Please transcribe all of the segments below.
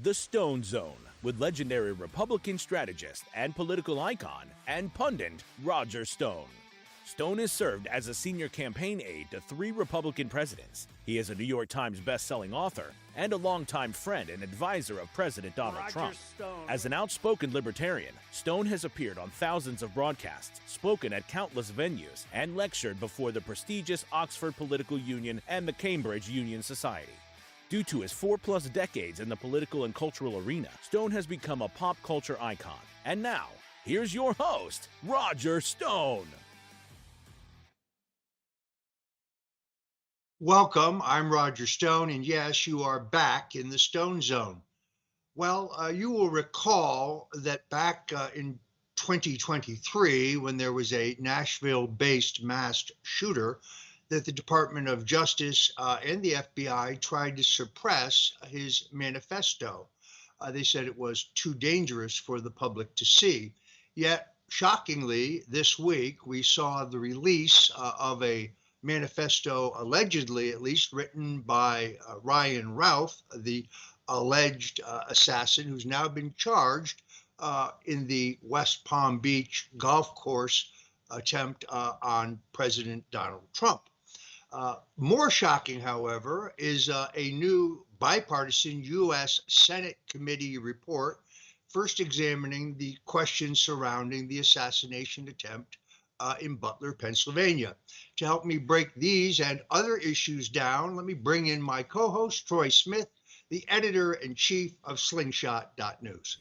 The Stone Zone, with legendary Republican strategist and political icon and pundit Roger Stone. Stone has served as a senior campaign aide to 3 Republican presidents. He is a New York Times best-selling author and a longtime friend and advisor of President Donald Trump. As an outspoken libertarian, Stone has appeared on thousands of broadcasts, spoken at countless venues, and lectured before the prestigious Oxford Political Union and the Cambridge Union Society. Due to his 4+ decades in the political and cultural arena, Stone has become a pop culture icon. And now, here's your host, Roger Stone. Welcome, I'm Roger Stone, and yes, you are back in the Stone Zone. Well, you will recall that back in 2023, when there was a Nashville-based masked shooter, that the Department of Justice and the FBI tried to suppress his manifesto. They said it was too dangerous for the public to see. Yet, shockingly, this week, we saw the release of a manifesto, allegedly at least, written by Ryan Ralph, the alleged assassin who's now been charged in the West Palm Beach golf course attempt on President Donald Trump. More shocking, however, is a new bipartisan U.S. Senate committee report first examining the questions surrounding the assassination attempt in Butler, Pennsylvania. To help me break these and other issues down, let me bring in my co-host, Troy Smith, the editor-in-chief of Slingshot.news.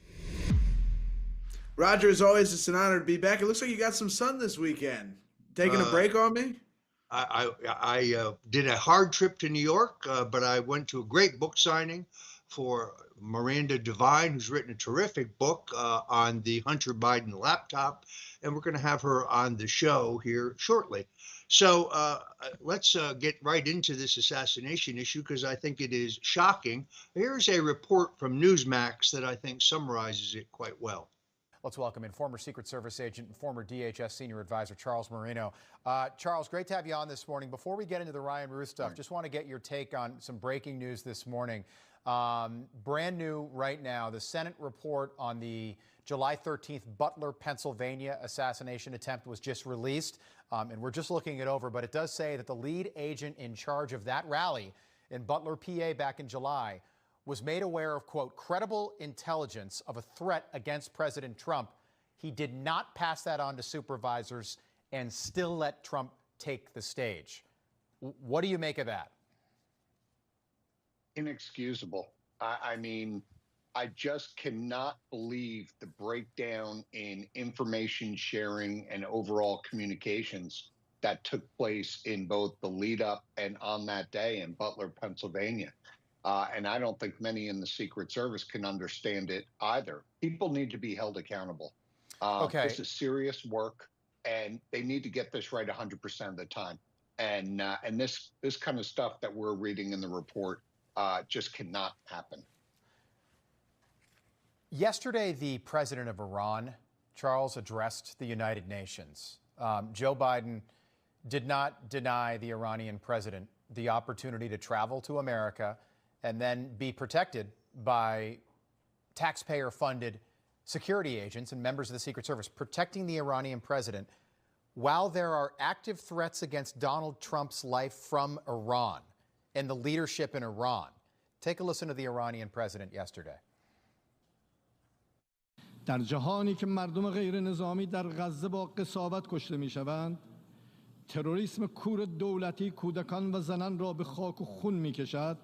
Roger, as always, it's an honor to be back. It looks like you got some sun this weekend. Taking a break on me? I did a hard trip to New York, but I went to a great book signing for Miranda Devine, who's written a terrific book on the Hunter Biden laptop, and we're going to have her on the show here shortly. So let's get right into this assassination issue, because I think it is shocking. Here's a report from Newsmax that I think summarizes it quite well. Let's welcome in former Secret Service agent and former DHS senior advisor Charles Marino. Charles, great to have you on this morning. Before we get into the Ryan Ruth stuff, just want to get your take on some breaking news this morning. Brand new right now, the Senate report on the July 13th Butler, Pennsylvania assassination attempt was just released, and we're just looking it over, but it does say that the lead agent in charge of that rally in Butler, PA back in July was made aware of, quote, credible intelligence of a threat against President Trump. He did not pass that on to supervisors and still let Trump take the stage. What do you make of that? Inexcusable. I mean, I just cannot believe the breakdown in information sharing and overall communications that took place in both the lead up and on that day in Butler, Pennsylvania. And I don't think many in the Secret Service can understand it either. People need to be held accountable. This is serious work, and they need to get this right 100% of the time. And this kind of stuff that we're reading in the report just cannot happen. Yesterday, the president of Iran, Charles, addressed the United Nations. Joe Biden did not deny the Iranian president the opportunity to travel to America and then be protected by taxpayer-funded security agents and members of the Secret Service protecting the Iranian president while there are active threats against Donald Trump's life from Iran and the leadership in Iran. Take a listen to the Iranian president yesterday. در جهانی که مردم غیر نظامی در غزه با قساوت کشته میشوند، تروریسم کور دولتی کودکان و زنان را به خاک و خون میکشد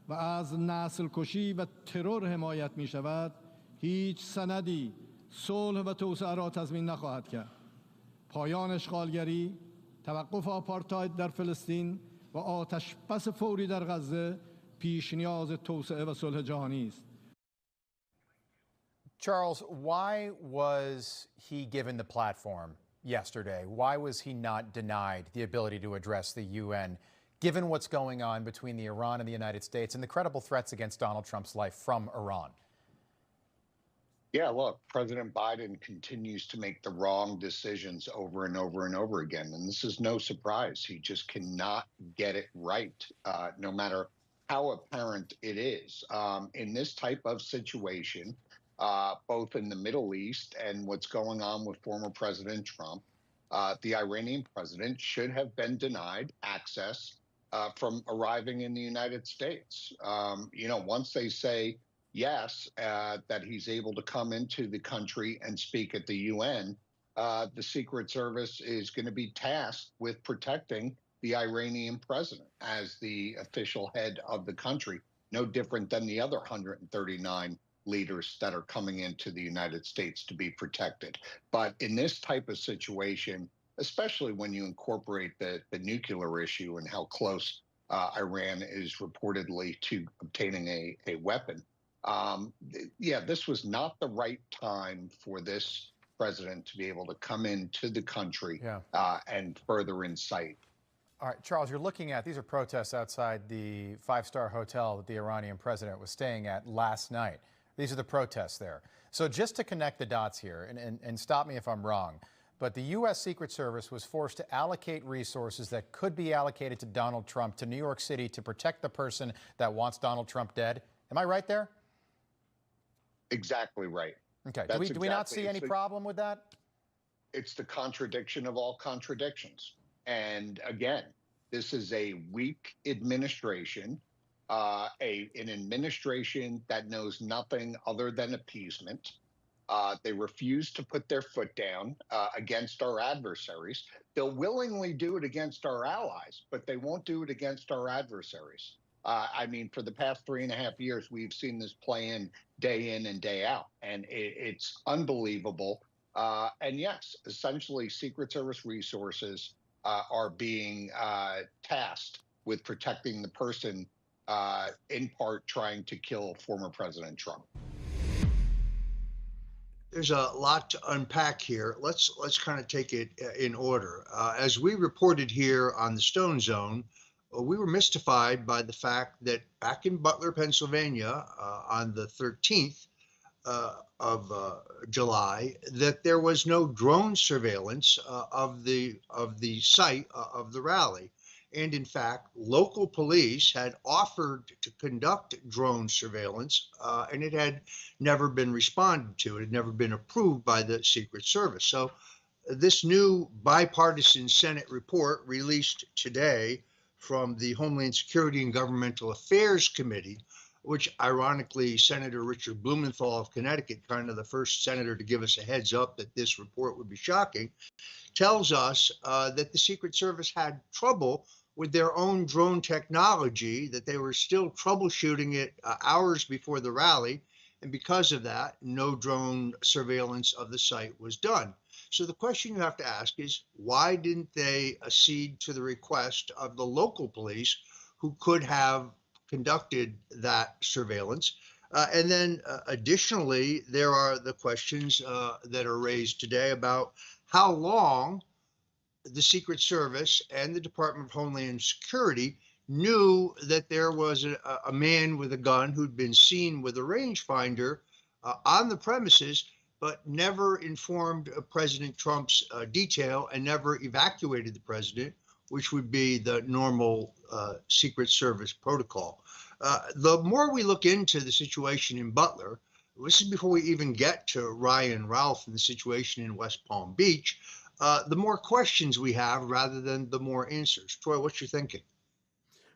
و از نسل کشی و ترور حمایت می شود، هیچ سندی صلح و توسعه را تضمین نخواهد کرد. پایان اشغالگری، توقف آپارتاید در فلسطین و آتشبس فوری در غزه پیش نیاز توسعه و صلح جهانی است. Charles, why was he given the platform yesterday? Why was he not denied the ability to address the UN, given what's going on between the Iran and the United States and the credible threats against Donald Trump's life from Iran? Yeah, look, President Biden continues to make the wrong decisions over and over and over again. And this is no surprise. He just cannot get it right, no matter how apparent it is. In this type of situation, both in the Middle East and what's going on with former President Trump, the Iranian president should have been denied access from arriving in the United States. Once they say yes, that he's able to come into the country and speak at the UN, the Secret Service is going to be tasked with protecting the Iranian president as the official head of the country, no different than the other 139 leaders that are coming into the United States to be protected. But in this type of situation, especially when you incorporate the nuclear issue and how close Iran is reportedly to obtaining a weapon, this was not the right time for this president to be able to come into the country and further incite. All right, Charles, you're looking at, these are protests outside the five-star hotel that the Iranian president was staying at last night. These are the protests there. So just to connect the dots here, and stop me if I'm wrong, but the U.S. Secret Service was forced to allocate resources that could be allocated to Donald Trump to New York City to protect the person that wants Donald Trump dead. Am I right there? Exactly right. Okay. Do we not see any problem with that? It's the contradiction of all contradictions. And again, this is a weak administration, an administration that knows nothing other than appeasement. They refuse to put their foot down against our adversaries. They'll willingly do it against our allies, but they won't do it against our adversaries. For the past 3.5 years, we've seen this play in and day out, and it's unbelievable. And yes, essentially, Secret Service resources are being tasked with protecting the person, in part trying to kill former President Trump. There's a lot to unpack here. Let's kind of take it in order. As we reported here on the Stone Zone, we were mystified by the fact that back in Butler, Pennsylvania, on the 13th of July, that there was no drone surveillance of the site of the rally. And in fact, local police had offered to conduct drone surveillance, and it had never been responded to. It had never been approved by the Secret Service. So this new bipartisan Senate report released today from the Homeland Security and Governmental Affairs Committee, which ironically, Senator Richard Blumenthal of Connecticut, kind of the first senator to give us a heads up that this report would be shocking, tells us that the Secret Service had trouble with their own drone technology, that they were still troubleshooting it hours before the rally. And because of that, no drone surveillance of the site was done. So the question you have to ask is, why didn't they accede to the request of the local police who could have conducted that surveillance? And then additionally, there are the questions that are raised today about how long the Secret Service and the Department of Homeland Security knew that there was a man with a gun who'd been seen with a rangefinder on the premises, but never informed President Trump's detail and never evacuated the president, which would be the normal Secret Service protocol. The more we look into the situation in Butler, this is before we even get to Ryan Ralph and the situation in West Palm Beach, the more questions we have rather than the more answers. Troy, what's your thinking?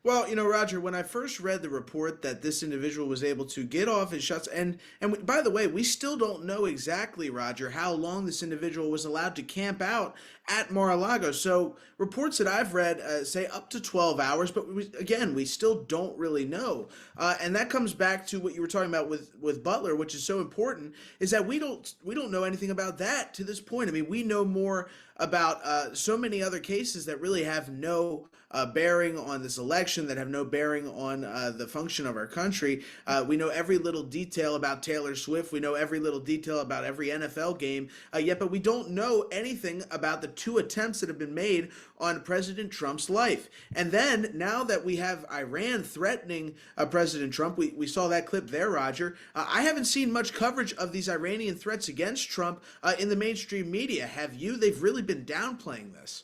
Well, Roger, when I first read the report that this individual was able to get off his shots, and by the way, we still don't know exactly, Roger, how long this individual was allowed to camp out at Mar-a-Lago. So reports that I've read say up to 12 hours, but we still don't really know. And that comes back to what you were talking about with Butler, which is so important, is that we don't know anything about that to this point. I mean, we know more about so many other cases that really have no bearing on this election, that have no bearing on the function of our country. We know every little detail about Taylor Swift. We know every little detail about every NFL game, but we don't know anything about the 2 attempts that have been made on President Trump's life. And then now that we have Iran threatening President Trump, we saw that clip there, Roger. I haven't seen much coverage of these Iranian threats against Trump in the mainstream media. Have you? They've really been downplaying this.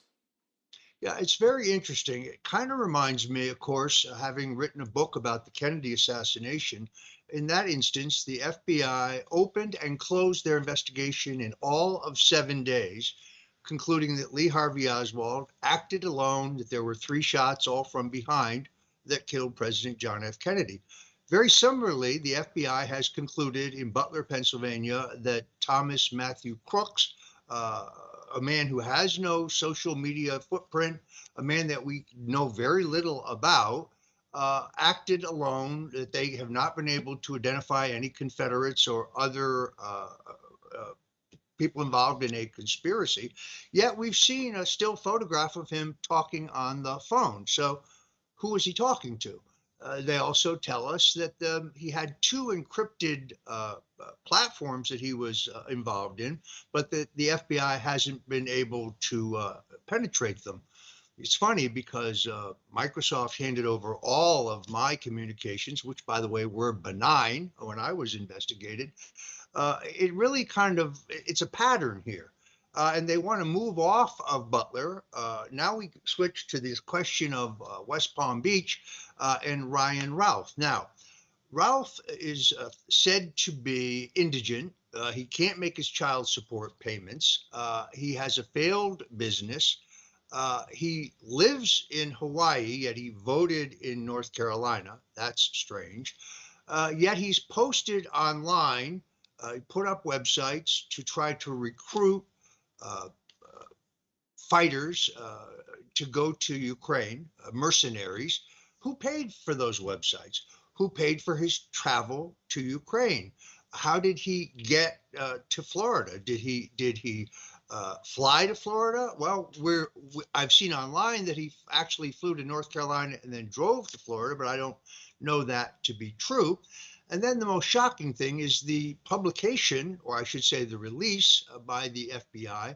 Yeah, it's very interesting. It kind of reminds me, of course, having written a book about the Kennedy assassination. In that instance, the FBI opened and closed their investigation in all of 7 days, concluding that Lee Harvey Oswald acted alone, that there were three shots, all from behind, that killed President John F. Kennedy. Very similarly, the FBI has concluded in Butler, Pennsylvania, that Thomas Matthew Crooks, uh, a man who has no social media footprint, a man that we know very little about, acted alone, that they have not been able to identify any Confederates or other people involved in a conspiracy. Yet we've seen a still photograph of him talking on the phone. So who was he talking to? They also tell us that he had two encrypted platforms that he was involved in, but that the FBI hasn't been able to penetrate them. It's funny because Microsoft handed over all of my communications, which, by the way, were benign when I was investigated. It really it's a pattern here. And they want to move off of Butler. Now we switch to this question of West Palm Beach and Ryan Ralph. Now, Ralph is said to be indigent. He can't make his child support payments. He has a failed business. He lives in Hawaii, yet he voted in North Carolina. That's strange. Yet he's posted online, he put up websites to try to recruit uh, fighters to go to Ukraine, mercenaries. Who paid for those websites? Who paid for his travel to Ukraine? How did he get to Florida? Did he fly to Florida? Well, I've seen online that he actually flew to North Carolina and then drove to Florida, but I don't know that to be true. And then the most shocking thing is the publication, or I should say the release by the FBI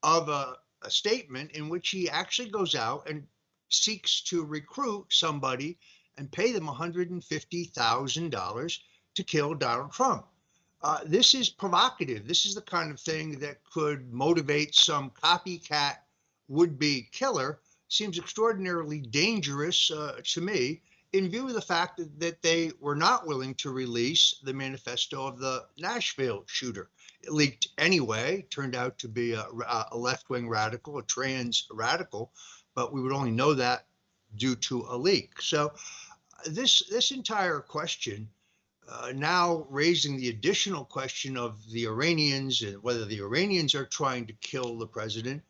of a statement in which he actually goes out and seeks to recruit somebody and pay them $150,000 to kill Donald Trump. This is provocative. This is the kind of thing that could motivate some copycat would-be killer. Seems extraordinarily dangerous to me, in view of the fact that they were not willing to release the manifesto of the Nashville shooter. It leaked anyway, turned out to be a left-wing radical, a trans radical, but we would only know that due to a leak. So this entire question, now raising the additional question of the Iranians and whether the Iranians are trying to kill the president,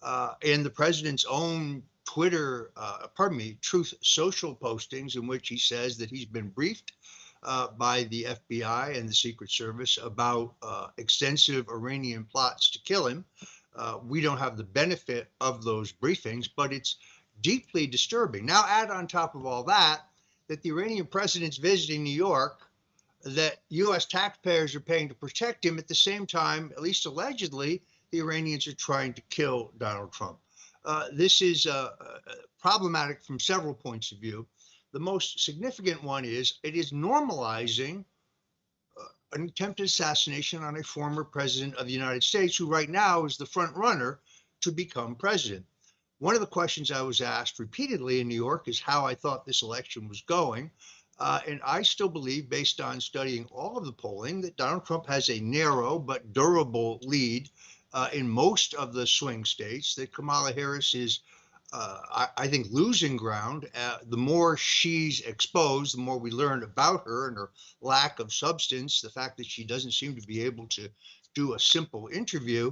and the president's own Truth Social postings in which he says that he's been briefed by the FBI and the Secret Service about extensive Iranian plots to kill him. We don't have the benefit of those briefings, but it's deeply disturbing. Now add on top of all that the Iranian president's visiting New York, that U.S. taxpayers are paying to protect him. At the same time, at least allegedly, the Iranians are trying to kill Donald Trump. This is problematic from several points of view. The most significant one is it is normalizing an attempted assassination on a former president of the United States, who right now is the front runner to become president. One of the questions I was asked repeatedly in New York is how I thought this election was going. And I still believe, based on studying all of the polling, that Donald Trump has a narrow but durable lead in most of the swing states, that Kamala Harris is, I think, losing ground. The more she's exposed, the more we learn about her and her lack of substance, the fact that she doesn't seem to be able to do a simple interview.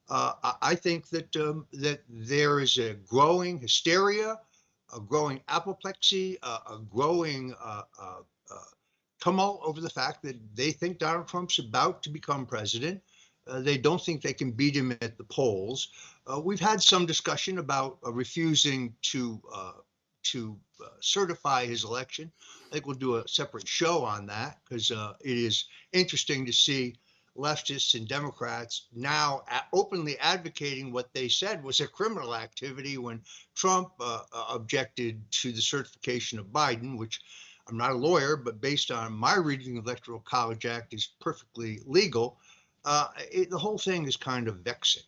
I think that that there is a growing hysteria, a growing apoplexy, a growing tumult over the fact that they think Donald Trump's about to become president. They don't think they can beat him at the polls. We've had some discussion about refusing to certify his election. I think we'll do a separate show on that, because it is interesting to see leftists and Democrats now openly advocating what they said was a criminal activity when Trump objected to the certification of Biden, which I'm not a lawyer, but based on my reading of the Electoral College Act is perfectly legal. The whole thing is kind of vexing.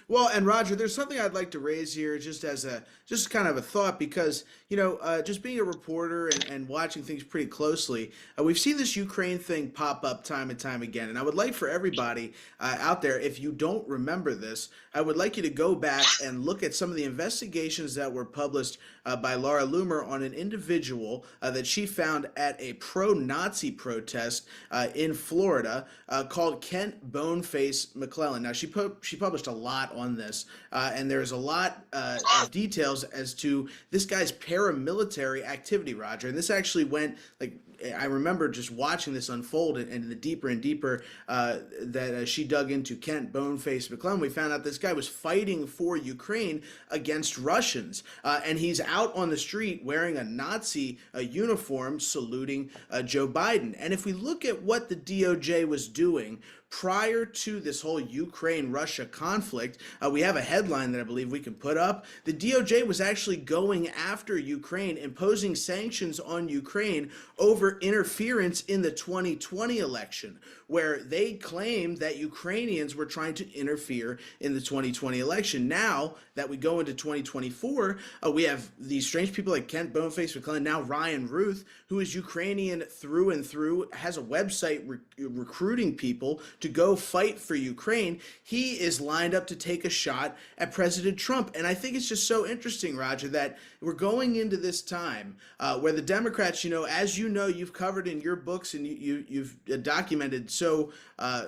Well, and Roger, there's something I'd like to raise here just kind of a thought because, just being a reporter and watching things pretty closely, we've seen this Ukraine thing pop up time and time again. And I would like for everybody out there, if you don't remember this, I would like you to go back and look at some of the investigations that were published by Laura Loomer on an individual that she found at a pro-Nazi protest in Florida called Kent Boneface McClellan. Now, she published a lot on this, and there's a lot of details as to this guy's paramilitary activity, Roger. And this actually went, like, I remember just watching this unfold, and the deeper and deeper that she dug into Kent Boneface McClellan, we found out this guy was fighting for Ukraine against Russians, and he's out on the street wearing a Nazi uniform saluting Joe Biden. And if we look at what the DOJ was doing prior to this whole Ukraine-Russia conflict, we have a headline that I believe we can put up. The DOJ was actually going after Ukraine, imposing sanctions on Ukraine over interference in the 2020 election, where they claimed that Ukrainians were trying to interfere in the 2020 election. Now that we go into 2024, we have these strange people like Kent Boneface McClellan, now Ryan Ruth, who is Ukrainian through and through, has a website recruiting people to go fight for Ukraine. He is lined up to take a shot at President Trump. And I think it's just so interesting, Roger, that we're going into this time where the Democrats, as you've covered in your books and you've documented so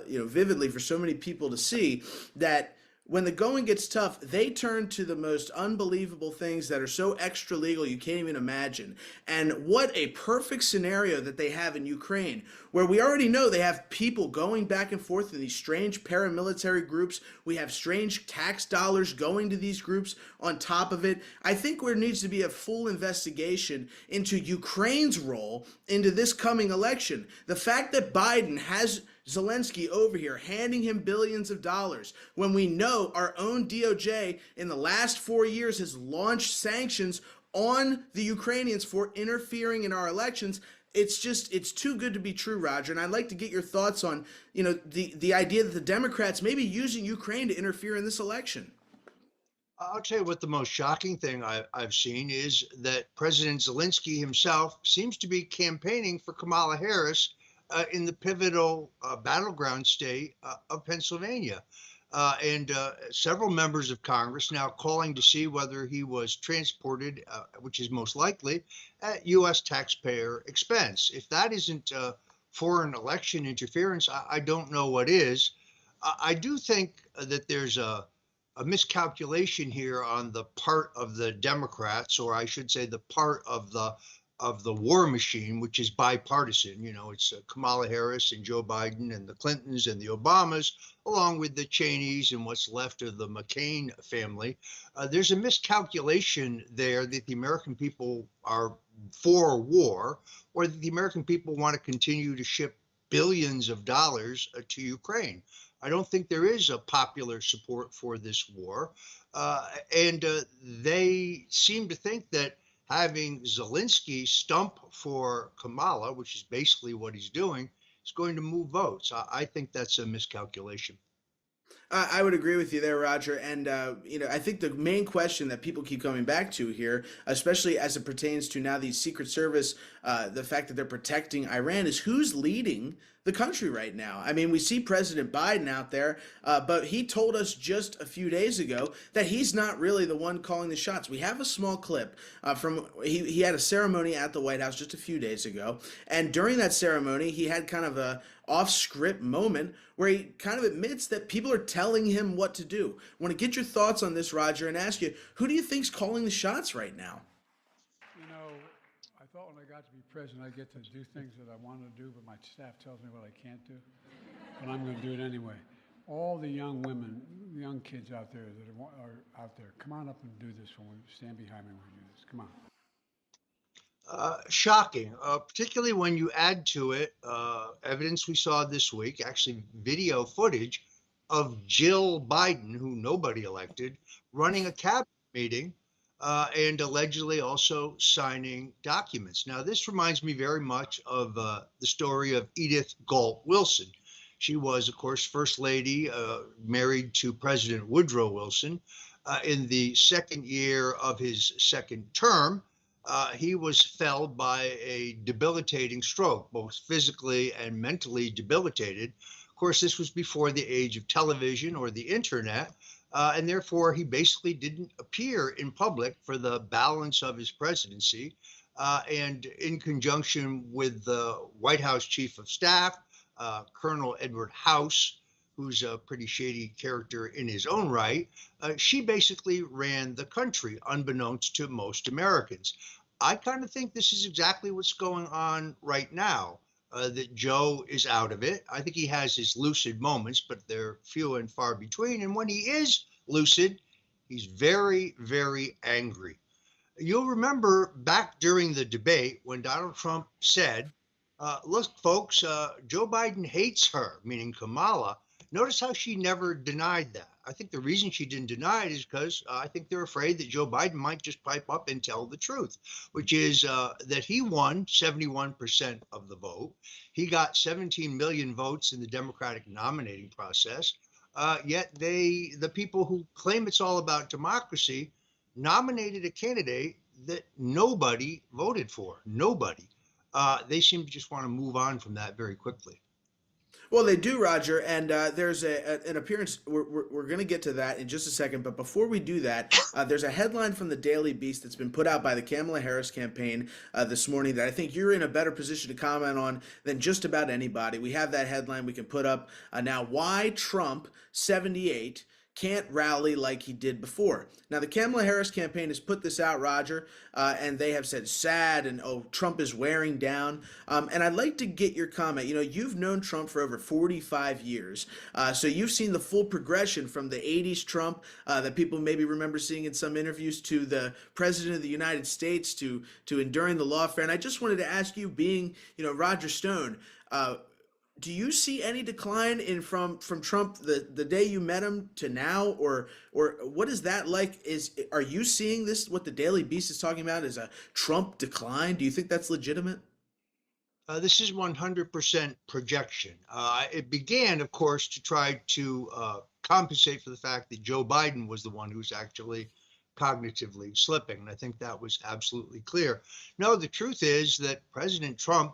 vividly for so many people to see, that when the going gets tough, they turn to the most unbelievable things that are so extra legal you can't even imagine. And what a perfect scenario that they have in Ukraine, where we already know they have people going back and forth in these strange paramilitary groups. We have strange tax dollars going to these groups on top of it. I think there needs to be a full investigation into Ukraine's role into this coming election. The fact that Biden has Zelensky over here handing him billions of dollars when we know our own DOJ in the last 4 years has launched sanctions on the Ukrainians for interfering in our elections. It's too good to be true, Roger. And I'd like to get your thoughts on, the idea that the Democrats may be using Ukraine to interfere in this election. I'll tell you what the most shocking thing I've seen is that President Zelensky himself seems to be campaigning for Kamala Harris in the pivotal battleground state of Pennsylvania. And several members of Congress now calling to see whether he was transported, which is most likely, at U.S. taxpayer expense. If that isn't foreign election interference, I don't know what is. I do think that there's a miscalculation here on the part of the Democrats, or I should say the part of the war machine, which is bipartisan. It's Kamala Harris and Joe Biden and the Clintons and the Obamas, along with the Cheneys and what's left of the McCain family. There's a miscalculation there that the American people are for war, or that the American people want to continue to ship billions of dollars to Ukraine. I don't think there is a popular support for this war. And they seem to think that having Zelensky stump for Kamala, which is basically what he's doing, is going to move votes. I think that's a miscalculation. I would agree with you there, Roger. And, I think the main question that people keep coming back to here, especially as it pertains to now the Secret Service, the fact that they're protecting Iran, is who's leading the country right now. I mean, we see President Biden out there, but he told us just a few days ago that he's not really the one calling the shots. We have a small clip from he had a ceremony at the White House just a few days ago, and during that ceremony, he had kind of a off-script moment where he kind of admits that people are telling him what to do. I want to get your thoughts on this, Roger, and ask you, who do you think's calling the shots right now? I thought when I got to be president, I'd get to do things that I wanted to do, but my staff tells me what I can't do. But I'm going to do it anyway. All the young women, young kids out there that are out there, come on up and do this when we stand behind me when we do this. Come on. Shocking, particularly when you add to it evidence we saw this week, actually video footage of Jill Biden, who nobody elected, running a cabinet meeting and allegedly also signing documents. Now, this reminds me very much of the story of Edith Galt Wilson. She was, of course, First Lady, married to President Woodrow Wilson. In the second year of his second term, he was felled by a debilitating stroke, both physically and mentally debilitated. Of course, this was before the age of television or the internet, and therefore he basically didn't appear in public for the balance of his presidency. And in conjunction with the White House Chief of Staff, Colonel Edward House, who's a pretty shady character in his own right, she basically ran the country, unbeknownst to most Americans. I kind of think this is exactly what's going on right now, that Joe is out of it. I think he has his lucid moments, but they're few and far between. And when he is lucid, he's very, very angry. You'll remember back during the debate when Donald Trump said, look, folks, Joe Biden hates her, meaning Kamala. Notice how she never denied that. I think the reason she didn't deny it is because I think they're afraid that Joe Biden might just pipe up and tell the truth, which is that he won 71% of the vote. He got 17 million votes in the Democratic nominating process. Yet the people who claim it's all about democracy nominated a candidate that nobody voted for. Nobody. They seem to just want to move on from that very quickly. Well, they do, Roger, and there's an appearance. We're going to get to that in just a second, but before we do that, there's a headline from the Daily Beast that's been put out by the Kamala Harris campaign this morning that I think you're in a better position to comment on than just about anybody. We have that headline we can put up now. Why Trump, 78, can't rally like he did before. Now, the Kamala Harris campaign has put this out, Roger, and they have said sad and, oh, Trump is wearing down. And I'd like to get your comment. You know, you've known Trump for over 45 years. So you've seen the full progression from the 80s Trump that people maybe remember seeing in some interviews to the president of the United States to enduring the lawfare. And I just wanted to ask you, being, you know, Roger Stone, do you see any decline from Trump the day you met him to now, or what is that like? Are you seeing this, what the Daily Beast is talking about, is a Trump decline? Do you think that's legitimate? This is 100% projection. It began, of course, to try to compensate for the fact that Joe Biden was the one who's actually cognitively slipping. And I think that was absolutely clear. No, the truth is that President Trump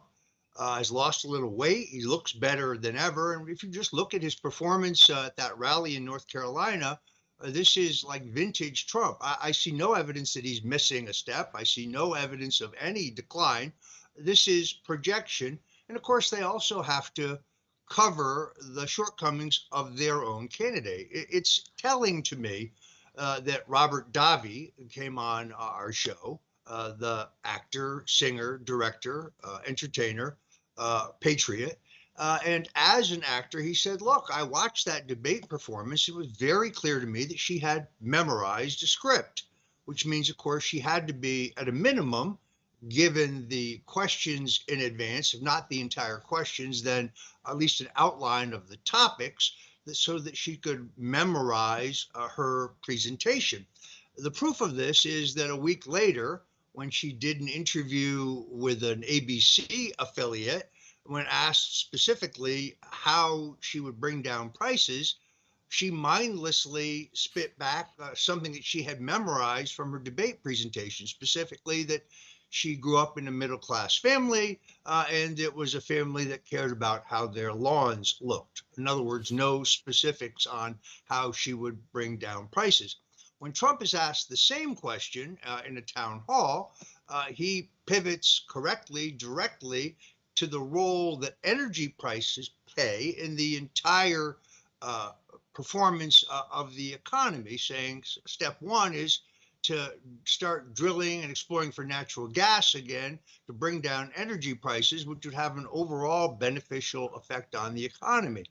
has lost a little weight. He looks better than ever. And if you just look at his performance at that rally in North Carolina, this is like vintage Trump. I see no evidence that he's missing a step. I see no evidence of any decline. This is projection. And of course, they also have to cover the shortcomings of their own candidate. It's telling to me that Robert Davi came on our show, the actor, singer, director, entertainer, patriot. And as an actor, he said, look, I watched that debate performance. It was very clear to me that she had memorized a script, which means, of course, she had to be, at a minimum, given the questions in advance, if not the entire questions, then at least an outline of the topics, so that she could memorize her presentation. The proof of this is that a week later, when she did an interview with an ABC affiliate, when asked specifically how she would bring down prices, she mindlessly spit back something that she had memorized from her debate presentation, specifically that she grew up in a middle-class family, and it was a family that cared about how their lawns looked. In other words, no specifics on how she would bring down prices. When Trump is asked the same question in a town hall, he pivots correctly, directly to the role that energy prices play in the entire performance of the economy, saying step one is to start drilling and exploring for natural gas again to bring down energy prices, which would have an overall beneficial effect on the economy.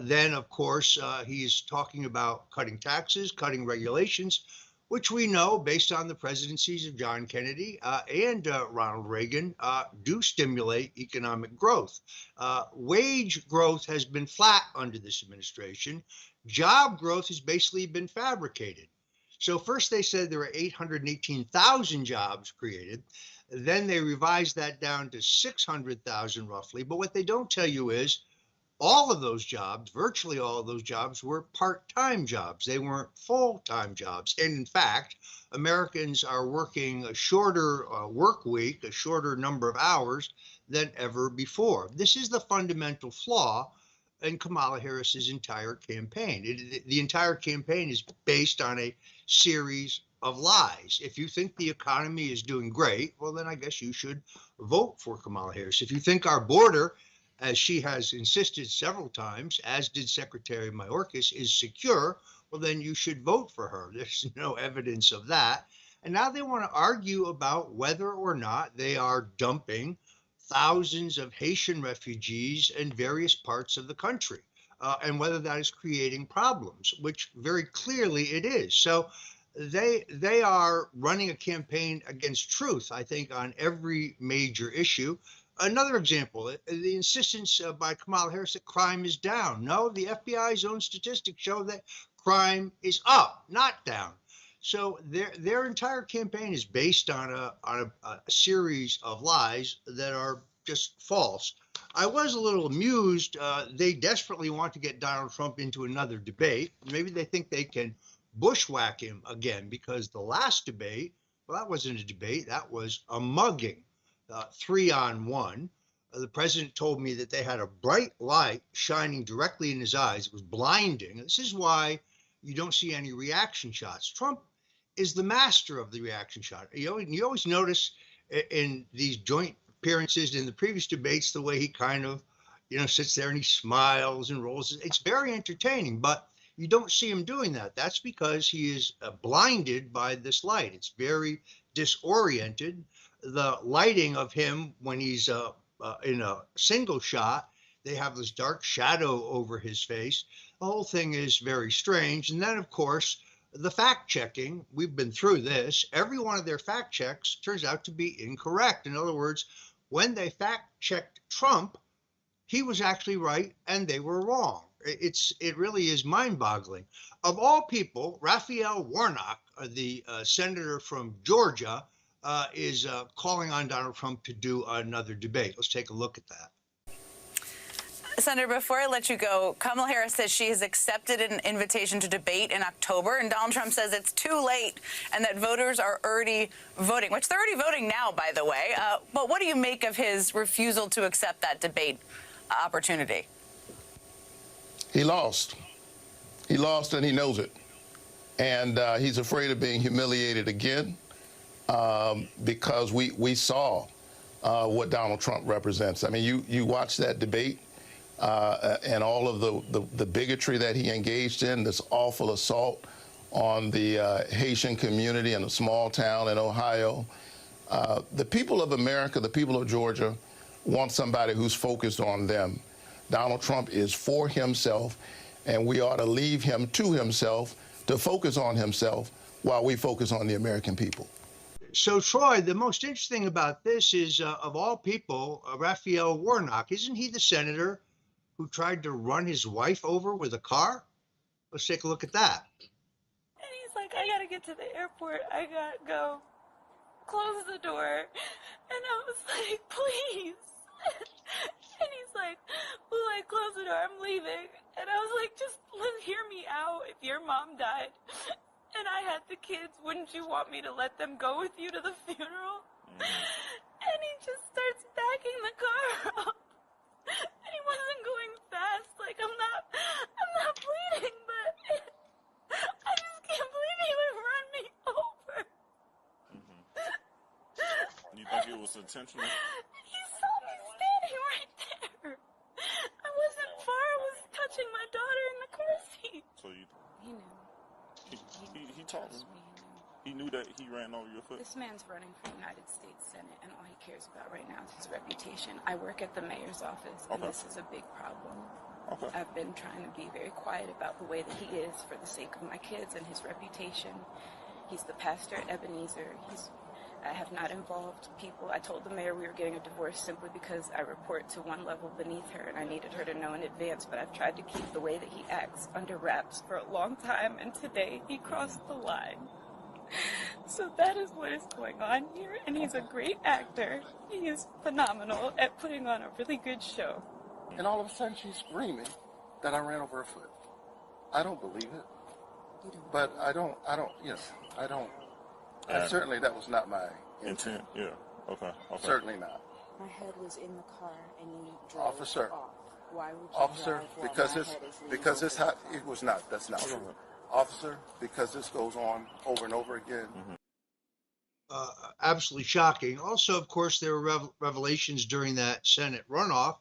Then, of course, he's talking about cutting taxes, cutting regulations, which we know, based on the presidencies of John Kennedy and Ronald Reagan, do stimulate economic growth. Wage growth has been flat under this administration. Job growth has basically been fabricated. So first they said there were 818,000 jobs created. Then they revised that down to 600,000 roughly. But what they don't tell you is all of those jobs, virtually all of those jobs, were part-time jobs. They weren't full-time jobs. And in fact, Americans are working a shorter work week, a shorter number of hours than ever before. This is the fundamental flaw in Kamala Harris's entire campaign. The entire campaign is based on a series of lies. If you think the economy is doing great, well, then I guess you should vote for Kamala Harris. If you think our border, as she has insisted several times, as did Secretary Mayorkas, is secure, well, then you should vote for her. There's no evidence of that. And now they want to argue about whether or not they are dumping thousands of Haitian refugees in various parts of the country, and whether that is creating problems, which very clearly it is. So they are running a campaign against truth, I think, on every major issue. Another example, the insistence by Kamala Harris that crime is down. No, the FBI's own statistics show that crime is up, not down. So their entire campaign is based on a series of lies that are just false. I was a little amused. They desperately want to get Donald Trump into another debate. Maybe they think they can bushwhack him again, because the last debate, well, that wasn't a debate. That was a mugging, 3-on-1. The president told me that they had a bright light shining directly in his eyes. It was blinding. This is why you don't see any reaction shots. Trump is the master of the reaction shot. You always notice in these joint appearances in the previous debates the way he kind of, sits there and he smiles and rolls. It's very entertaining, but you don't see him doing that. That's because he is blinded by this light. It's very disoriented. The lighting of him when he's in a single shot, they have this dark shadow over his face. The whole thing is very strange. And then, of course, the fact checking, we've been through this. Every one of their fact checks turns out to be incorrect. In other words, when they fact checked Trump, he was actually right and they were wrong. It really is mind-boggling. Of all people, Raphael Warnock, the senator from Georgia, is calling on Donald Trump to do another debate. Let's take a look at that. Senator, before I let you go, Kamala Harris says she has accepted an invitation to debate in October, and Donald Trump says it's too late and that voters are already voting, which they're already voting now, by the way. But what do you make of his refusal to accept that debate opportunity? He lost. He lost, and he knows it. And he's afraid of being humiliated again because we saw what Donald Trump represents. I mean, you watch that debate. And all of the bigotry that he engaged in, this awful assault on the Haitian community in a small town in Ohio. The people of America, the people of Georgia, want somebody who's focused on them. Donald Trump is for himself, and we ought to leave him to himself to focus on himself while we focus on the American people. So, Troy, the most interesting about this is, of all people, Raphael Warnock. Isn't he the senator who tried to run his wife over with a car? Let's take a look at that. And he's like, I gotta get to the airport. I gotta go. Close the door. And I was like, please. And he's like, well, close the door. I'm leaving. And I was like, just hear me out. If your mom died and I had the kids, wouldn't you want me to let them go with you to the funeral? And he just starts backing the car up. And he wasn't going fast. Like, I'm not bleeding, but I just can't believe he would run me over. You think it was intentional? He saw me standing right there. I wasn't far. I was touching my daughter in the car seat. So you... He knew. He told me. He knew that he ran over your foot. This man's running for United States Senate, and all he cares about right now is his reputation. I work at the mayor's office, and this is a big problem. I've been trying to be very quiet about the way that he is for the sake of my kids and his reputation. He's the pastor at Ebenezer. I have not involved people. I told the mayor we were getting a divorce simply because I report to one level beneath her, and I needed her to know in advance, but I've tried to keep the way that he acts under wraps for a long time, and today he crossed the line. So that is what is going on here, and he's a great actor. He is phenomenal at putting on a really good show. And all of a sudden she's screaming that I ran over her foot. I don't believe it. But I don't, certainly that was not my intent. Yeah. Okay. Certainly not. My head was in the car and you drove Officer. off. Why would you Officer, drive while because my it's, head is in because the it's how, it was not, that's not true. Officer, because this goes on over and over again. Absolutely shocking. Also, of course, there were revelations during that Senate runoff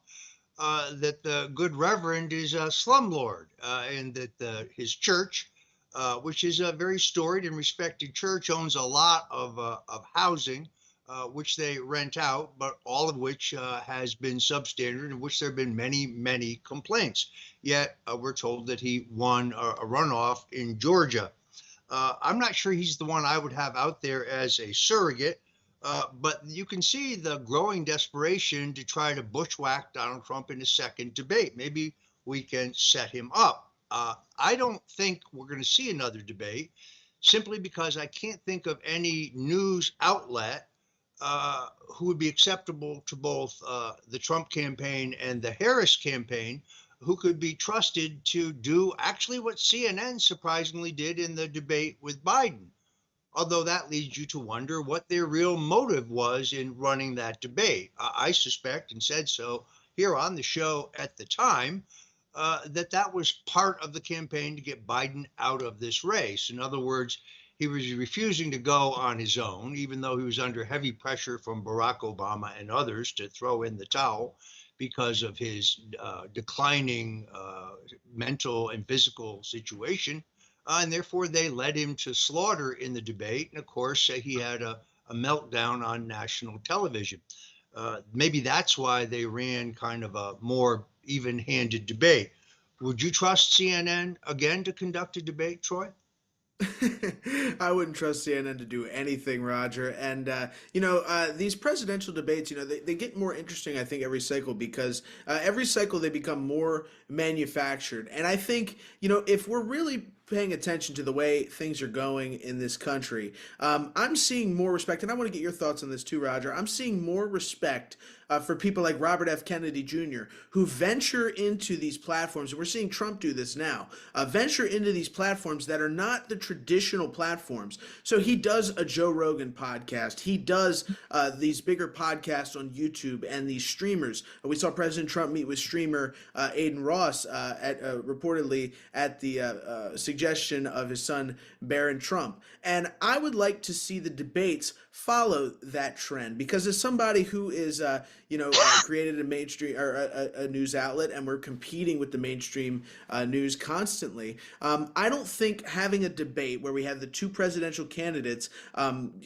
that the good reverend is a slumlord, and that his church, which is a very storied and respected church, owns a lot of housing, which they rent out, but all of which has been substandard, in which there have been many, many complaints. Yet we're told that he won a runoff in Georgia. I'm not sure he's the one I would have out there as a surrogate, but you can see the growing desperation to try to bushwhack Donald Trump in a second debate. Maybe we can set him up. I don't think we're going to see another debate, simply because I can't think of any news outlet who would be acceptable to both the Trump campaign and the Harris campaign, who could be trusted to do actually what CNN surprisingly did in the debate with Biden. Although that leads you to wonder what their real motive was in running that debate. I suspect, and said so here on the show at the time, that was part of the campaign to get Biden out of this race. In other words, he was refusing to go on his own, even though he was under heavy pressure from Barack Obama and others to throw in the towel because of his declining mental and physical situation. And therefore, they led him to slaughter in the debate. And of course, he had a meltdown on national television. Maybe that's why they ran kind of a more even-handed debate. Would you trust CNN again to conduct a debate, Troy? I wouldn't trust CNN to do anything, Roger. And, these presidential debates, they get more interesting, I think, every cycle, because every cycle they become more manufactured. And I think, if we're really paying attention to the way things are going in this country, I'm seeing more respect. And I want to get your thoughts on this too, Roger. I'm seeing more respect for people like Robert F. Kennedy Jr., who venture into these platforms, and we're seeing Trump do this now, venture into these platforms that are not the traditional platforms. So he does a Joe Rogan podcast. He does these bigger podcasts on YouTube and these streamers. We saw President Trump meet with streamer Aiden Ross reportedly at the suggestion of his son, Barron Trump. And I would like to see the debates follow that trend, because as somebody who is created a mainstream or a news outlet, and we're competing with the mainstream news constantly, I don't think having a debate where we have the two presidential candidates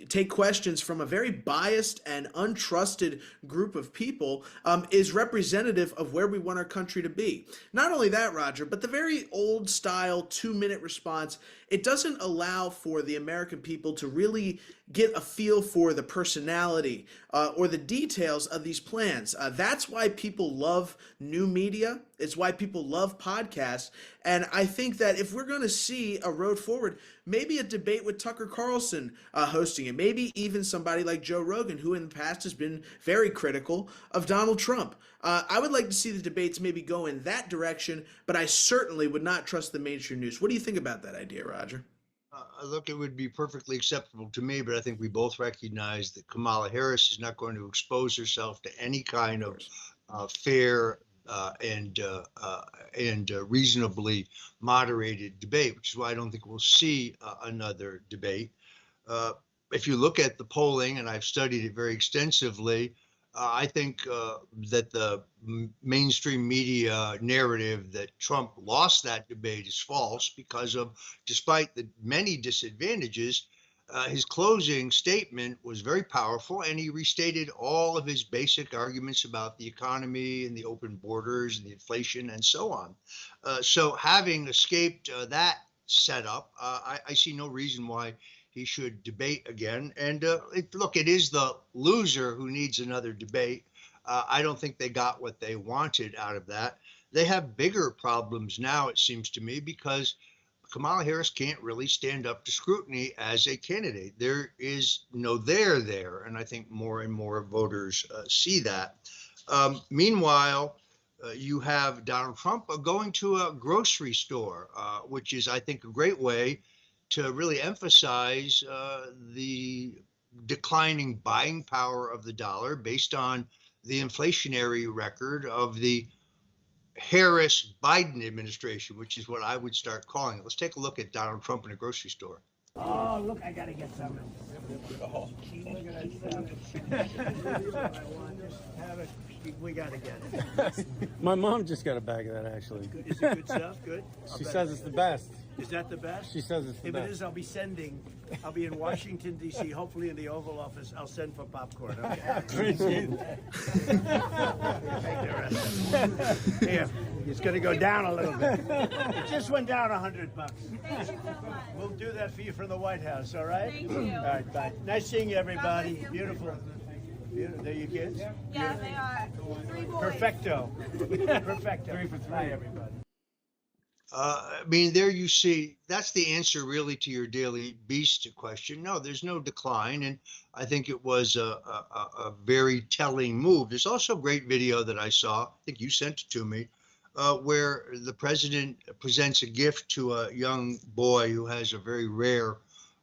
take questions from a very biased and untrusted group of people is representative of where we want our country to be. Not only that, Roger, but the very old style 2-minute response, it doesn't allow for the American people to really get a feel for the personality or the details of these plans. That's why people love new media. It's why people love podcasts. And I think that if we're going to see a road forward, maybe a debate with Tucker Carlson hosting it, maybe even somebody like Joe Rogan, who in the past has been very critical of Donald Trump. I would like to see the debates maybe go in that direction, but I certainly would not trust the mainstream news. What do you think about that idea, Roger? Look, it would be perfectly acceptable to me, but I think we both recognize that Kamala Harris is not going to expose herself to any kind of fair and reasonably moderated debate, which is why I don't think we'll see another debate. If you look at the polling, and I've studied it very extensively, I think that the mainstream media narrative that Trump lost that debate is false, because of, despite the many disadvantages, his closing statement was very powerful, and he restated all of his basic arguments about the economy and the open borders and the inflation and so on. So having escaped that setup, I see no reason why he should debate again. And look, it is the loser who needs another debate. I don't think they got what they wanted out of that. They have bigger problems now, it seems to me, because Kamala Harris can't really stand up to scrutiny as a candidate. There is no there, and I think more and more voters see that. Meanwhile, You have Donald Trump going to a grocery store, which is, I think, a great way to really emphasize the declining buying power of the dollar based on the inflationary record of the Harris-Biden administration, which is what I would start calling it. Let's take a look at Donald Trump in a grocery store. Oh, look, I gotta get some. Look at that stuff. We gotta get it. My mom just got a bag of that, actually. Is it good stuff? Good? She says it's the best. Is that the best? She says it's the if best. If it is, I'll be in Washington, D.C., hopefully in the Oval Office. I'll send for popcorn, okay? Appreciate it. Here, it's gonna go down a little bit. It just went down $100. We'll do that for you from the White House, all right? Thank you. All right, bye. Nice seeing you, everybody. Beautiful. They're your kids? Yeah, they are. 3 boys. Perfecto. Perfecto. 3 for 3, everybody. I mean, there you see, that's the answer really to your daily beast question. No, there's no decline. And I think it was a very telling move. There's also a great video that I saw, I think you sent it to me, where the president presents a gift to a young boy who has a very rare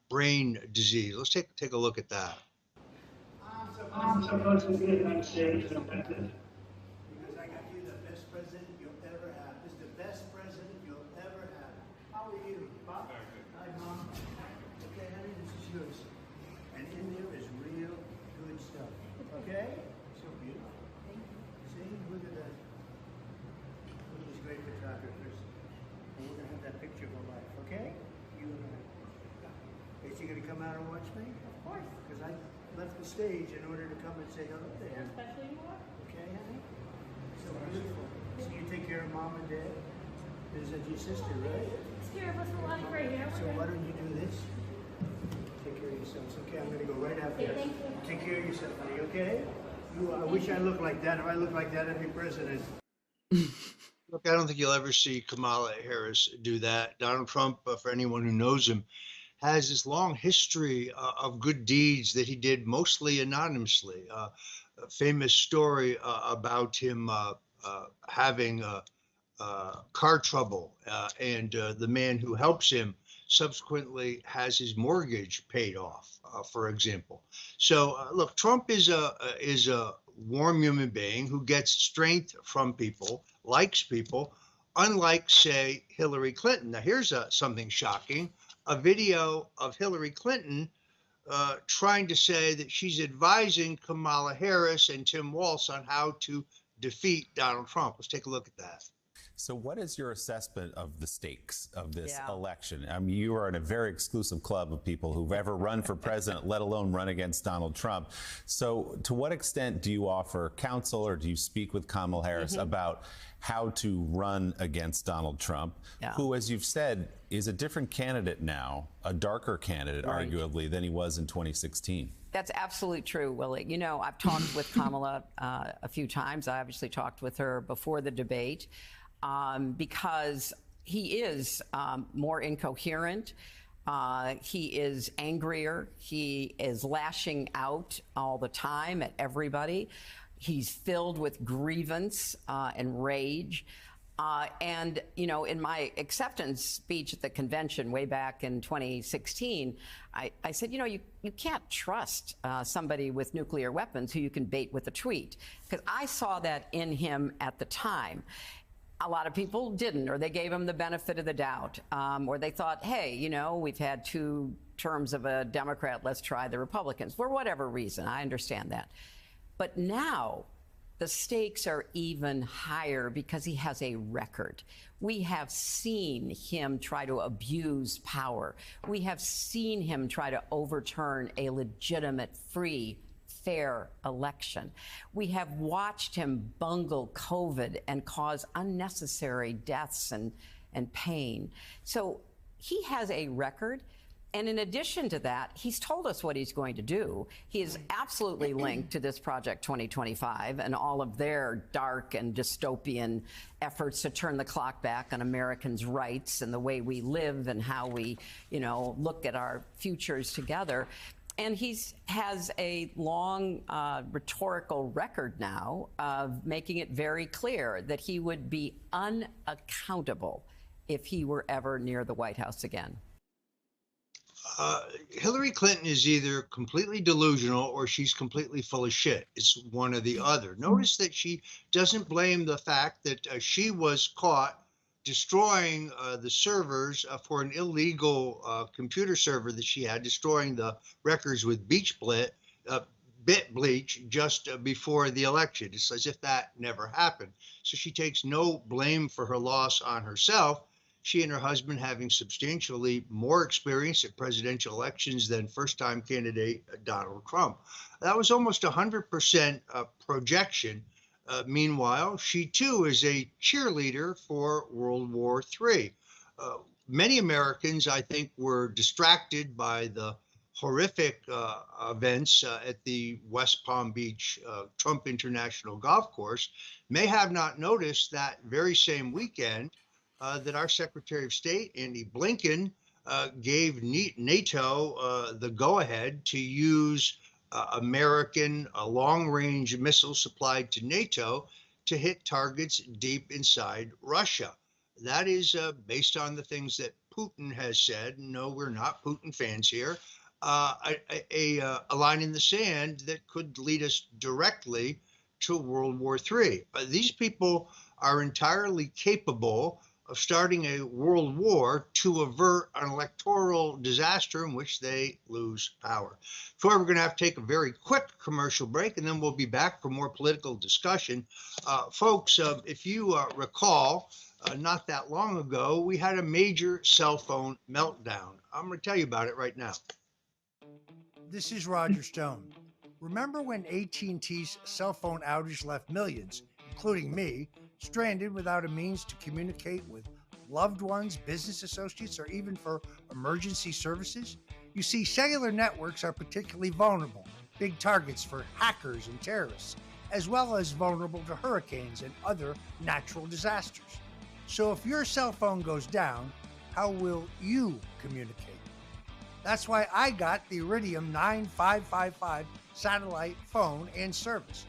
brain disease. Let's take a look at that. I'm supposed to be on stage because I got you the best president you'll ever have. This is the best president you'll ever have. How are you, Bob? Hi, Mom. Okay, honey, this is yours. And in there is real good stuff. Okay? So beautiful. See, look at that. Look at these great photographers. And we're gonna have that picture of a life, okay? You and I. Is she gonna come out and watch me? Of course. Because I left the stage in order to come and say hello there. Especially you are. Okay, honey? So beautiful. So you take care of Mom and Dad? This is your sister, right? It's care of us for life right here. So why don't you do this? Take care of yourselves. Okay, I'm gonna go right after Okay, this. thank you. Take care of yourself, honey, okay? I wish I looked like that. If I looked like that, I'd be president. Look, I don't think you'll ever see Kamala Harris do that. Donald Trump, for anyone who knows him, has this long history of good deeds that he did mostly anonymously. A famous story about him having car trouble, and the man who helps him subsequently has his mortgage paid off, for example. So look, Trump is a warm human being who gets strength from people, likes people, unlike, say, Hillary Clinton. Now, here's something shocking. A video of Hillary Clinton trying to say that she's advising Kamala Harris and Tim Walz on how to defeat Donald Trump. Let's take a look at that. So what is your assessment of the stakes of this election? I mean, you are in a very exclusive club of people who've ever run for president, let alone run against Donald Trump. So to what extent do you offer counsel or do you speak with Kamala Harris about how to run against Donald Trump, who, as you've said, is a different candidate now, a darker candidate, arguably, than he was in 2016? That's absolutely true, Willie. You know, I've talked with Kamala a few times. I obviously talked with her before the debate because he is more incoherent. He is angrier. He is lashing out all the time at everybody. He's filled with grievance and rage. And, you know, in my acceptance speech at the convention way back in 2016, I said, you know, you can't trust somebody with nuclear weapons who you can bait with a tweet, because I saw that in him at the time. A lot of people didn't, or they gave him the benefit of the doubt, or they thought, hey, you know, we've had 2 terms of a Democrat, let's try the Republicans, for whatever reason. I understand that. But now the stakes are even higher because he has a record. We have seen him try to abuse power. We have seen him try to overturn a legitimate, free, fair election. We have watched him bungle COVID and cause unnecessary deaths and pain. So he has a record. And in addition to that, he's told us what he's going to do. He is absolutely linked to this Project 2025 and all of their dark and dystopian efforts to turn the clock back on Americans' rights and the way we live and how we, you know, look at our futures together. And has a long rhetorical record now of making it very clear that he would be unaccountable if he were ever near the White House again. Hillary Clinton is either completely delusional or she's completely full of shit. It's one or the other. Notice that she doesn't blame the fact that she was caught destroying the servers for an illegal computer server that she had, destroying the records with bit bleach just before the election. It's as if that never happened. So she takes no blame for her loss on herself. She and her husband having substantially more experience at presidential elections than first-time candidate Donald Trump. That was almost 100% projection. Meanwhile, she too is a cheerleader for World War III. Many Americans, I think, were distracted by the horrific events at the West Palm Beach Trump International Golf Course, may have not noticed that very same weekend that our Secretary of State, Andy Blinken, gave NATO the go-ahead to use American long-range missiles supplied to NATO to hit targets deep inside Russia. That is based on the things that Putin has said. No, we're not Putin fans here. A line in the sand that could lead us directly to World War III. These people are entirely capable of starting a world war to avert an electoral disaster in which they lose power. So we're going to have to take a very quick commercial break, and then we'll be back for more political discussion. Folks, if you recall, not that long ago, we had a major cell phone meltdown. I'm going to tell you about it right now. This is Roger Stone. Remember when AT&T's cell phone outage left millions, including me, stranded without a means to communicate with loved ones, business associates, or even for emergency services? You see, cellular networks are particularly vulnerable, big targets for hackers and terrorists, as well as vulnerable to hurricanes and other natural disasters. So if your cell phone goes down, how will you communicate? That's why I got the Iridium 9555 satellite phone and service.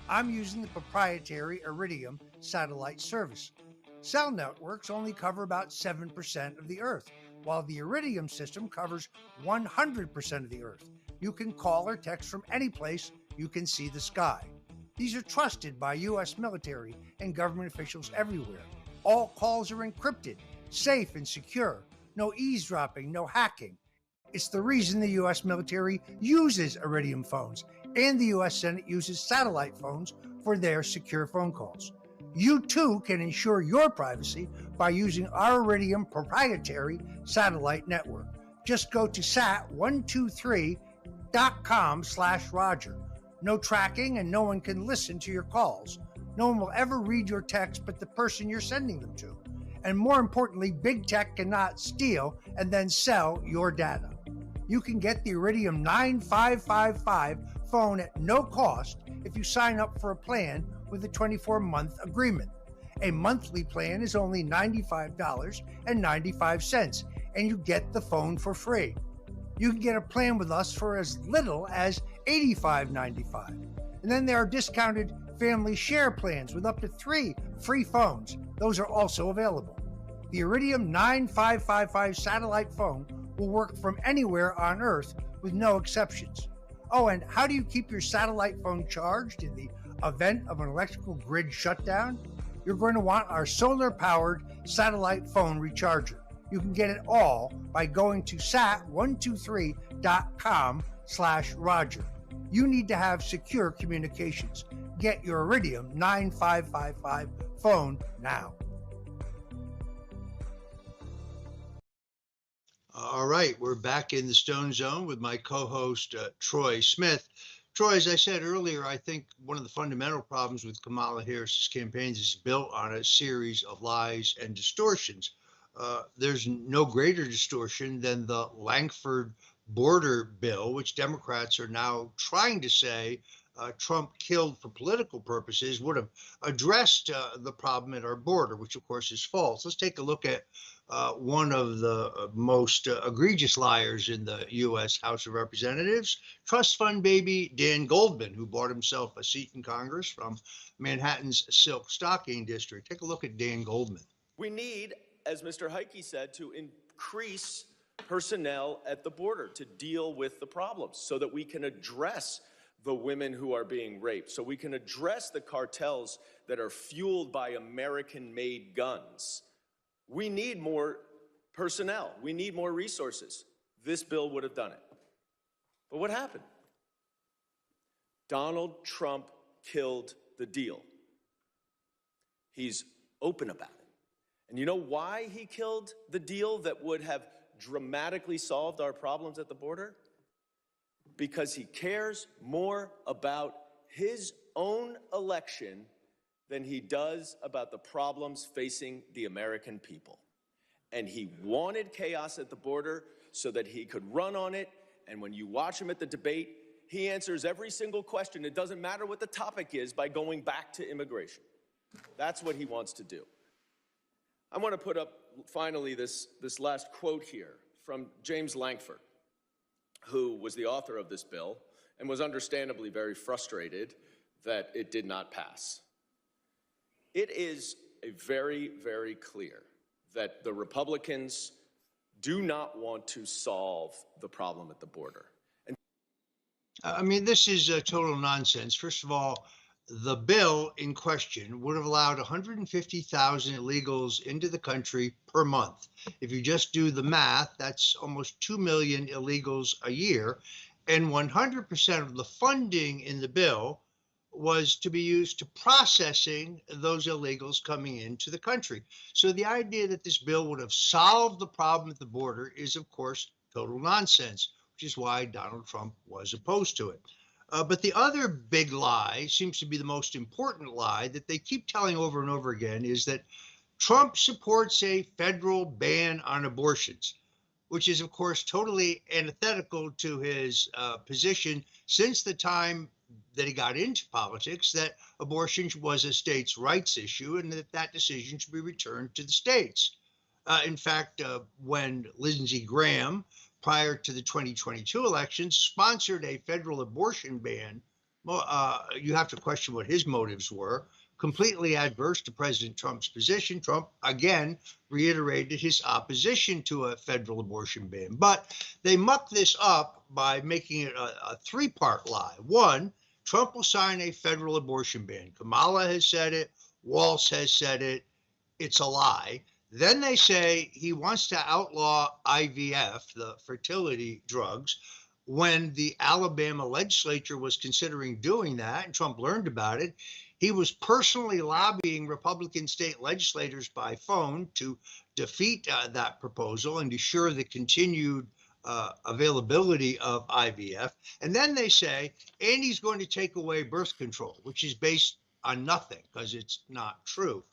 I'm using the proprietary Iridium satellite service. Cell networks only cover about 7% of the Earth, while the Iridium system covers 100% of the Earth. You can call or text from any place you can see the sky. These are trusted by U.S. military and government officials everywhere. All calls are encrypted, safe and secure. No eavesdropping, no hacking. It's the reason the U.S. military uses Iridium phones, and the U.S. Senate uses satellite phones for their secure phone calls. You too can ensure your privacy by using our Iridium proprietary satellite network. Just go to sat123.com/Roger. No tracking and no one can listen to your calls. No one will ever read your text but the person you're sending them to. And more importantly, big tech cannot steal and then sell your data. You can get the Iridium 9555 phone at no cost if you sign up for a plan with a 24-month agreement. A monthly plan is only $95.95, and you get the phone for free. You can get a plan with us for as little as $85.95. And then there are discounted family share plans with up to 3 free phones. Those are also available. The Iridium 9555 satellite phone will work from anywhere on Earth with no exceptions. Oh, and how do you keep your satellite phone charged in the event of an electrical grid shutdown? You're going to want our solar-powered satellite phone recharger. You can get it all by going to sat123.com/Roger. You need to have secure communications. Get your Iridium 9555 phone now. All right, we're back in the Stone Zone with my co-host, Troy Smith. Troy, as I said earlier, I think one of the fundamental problems with Kamala Harris's campaigns is built on a series of lies and distortions. There's no greater distortion than the Langford border bill, which Democrats are now trying to say Trump killed for political purposes would have addressed the problem at our border, which of course is false. Let's take a look at one of the most egregious liars in the U.S. House of Representatives, trust fund baby Dan Goldman, who bought himself a seat in Congress from Manhattan's Silk Stocking District. Take a look at Dan Goldman. We need, as Mr. Heike said, to increase personnel at the border to deal with the problems so that we can address the women who are being raped, so we can address the cartels that are fueled by American-made guns. We need more personnel. We need more resources. This bill would have done it. But what happened? Donald Trump killed the deal. He's open about it. And you know why he killed the deal that would have dramatically solved our problems at the border? Because he cares more about his own election than he does about the problems facing the American people. And he wanted chaos at the border so that he could run on it. And when you watch him at the debate, he answers every single question. It doesn't matter what the topic is by going back to immigration. That's what he wants to do. I want to put up, finally, this last quote here from James Lankford, who was the author of this bill and was understandably very frustrated that it did not pass. It is very, very clear that the Republicans do not want to solve the problem at the border. I mean, this is total nonsense. First of all, the bill in question would have allowed 150,000 illegals into the country per month. If you just do the math, that's almost 2 million illegals a year. And 100% of the funding in the bill was to be used to processing those illegals coming into the country. So the idea that this bill would have solved the problem at the border is, of course, total nonsense, which is why Donald Trump was opposed to it. But the other big lie, seems to be the most important lie that they keep telling over and over again, is that Trump supports a federal ban on abortions, which is, of course, totally antithetical to his position since the time that he got into politics, that abortion was a states' rights issue and that decision should be returned to the states. In fact, when Lindsey Graham, prior to the 2022 elections, sponsored a federal abortion ban, you have to question what his motives were, completely adverse to President Trump's position. Trump, again, reiterated his opposition to a federal abortion ban. But they muck this up by making it a three-part lie. One, Trump will sign a federal abortion ban. Kamala has said it. Walz has said it. It's a lie. Then they say he wants to outlaw IVF, the fertility drugs. When the Alabama legislature was considering doing that, and Trump learned about it, he was personally lobbying Republican state legislators by phone to defeat that proposal and ensure the continued availability of IVF. And then they say, and he's going to take away birth control, which is based on nothing because it's not true.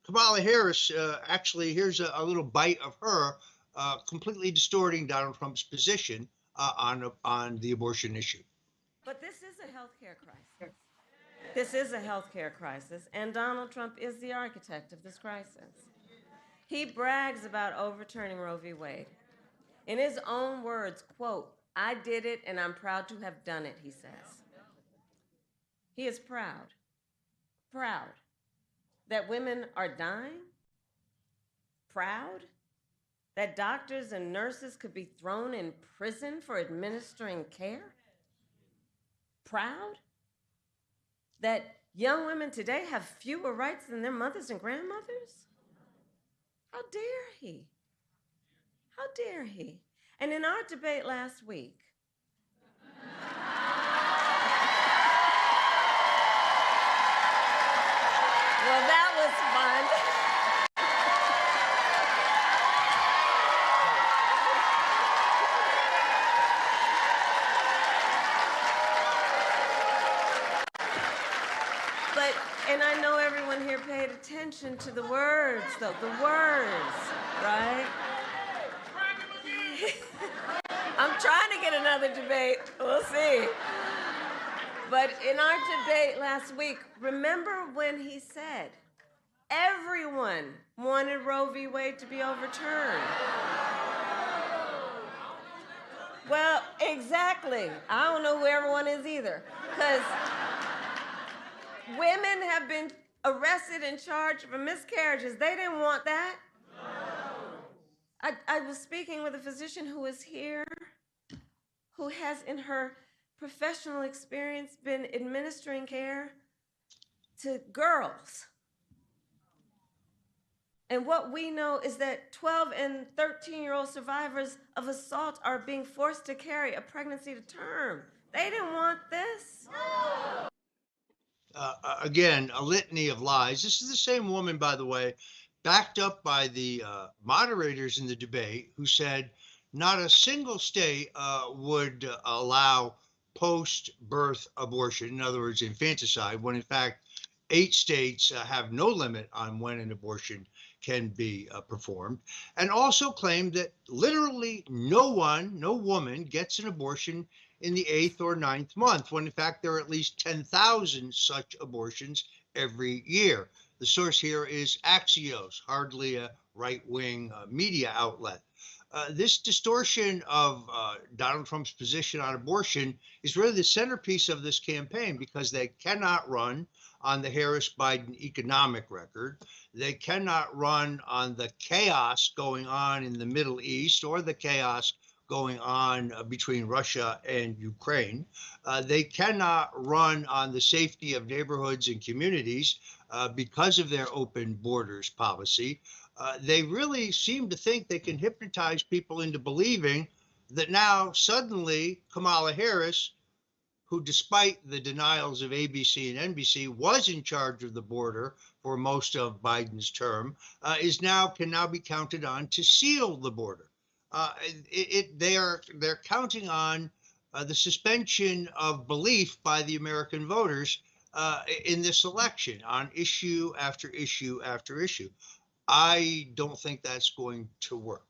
Kamala Harris, actually, here's a little bite of her completely distorting Donald Trump's position on the abortion issue. But this is a healthcare crisis. This is a healthcare crisis, and Donald Trump is the architect of this crisis. He brags about overturning Roe v. Wade. In his own words, quote, "I did it and I'm proud to have done it," he says. He is proud that women are dying, proud that doctors and nurses could be thrown in prison for administering care, proud that young women today have fewer rights than their mothers and grandmothers. How dare he? How dare he? And in our debate last week, well, that was fun. But, and I know everyone here paid attention to the words, though, the words, right? I'm trying to get another debate. We'll see. But in our debate last week, remember when he said everyone wanted Roe v. Wade to be overturned? Well, exactly. I don't know who everyone is either, because women have been arrested and charged for miscarriages. They didn't want that. I was speaking with a physician who is here, who has in her professional experience been administering care to girls. And what we know is that 12 and 13-year-old survivors of assault are being forced to carry a pregnancy to term. They didn't want this. Again, a litany of lies. This is the same woman, by the way, backed up by the moderators in the debate, who said not a single state would allow post-birth abortion, in other words, infanticide, when in fact 8 states have no limit on when an abortion can be performed, and also claimed that literally no woman gets an abortion in the 8th or 9th month, when in fact there are at least 10,000 such abortions every year. The source here is Axios, hardly a right-wing media outlet. This distortion of Donald Trump's position on abortion is really the centerpiece of this campaign, because they cannot run on the Harris-Biden economic record. They cannot run on the chaos going on in the Middle East or the chaos going on between Russia and Ukraine. They cannot run on the safety of neighborhoods and communities because of their open borders policy. They really seem to think they can hypnotize people into believing that now suddenly Kamala Harris, who despite the denials of ABC and NBC was in charge of the border for most of Biden's term, can now be counted on to seal the border. They're counting on the suspension of belief by the American voters in this election on issue after issue after issue. I don't think that's going to work.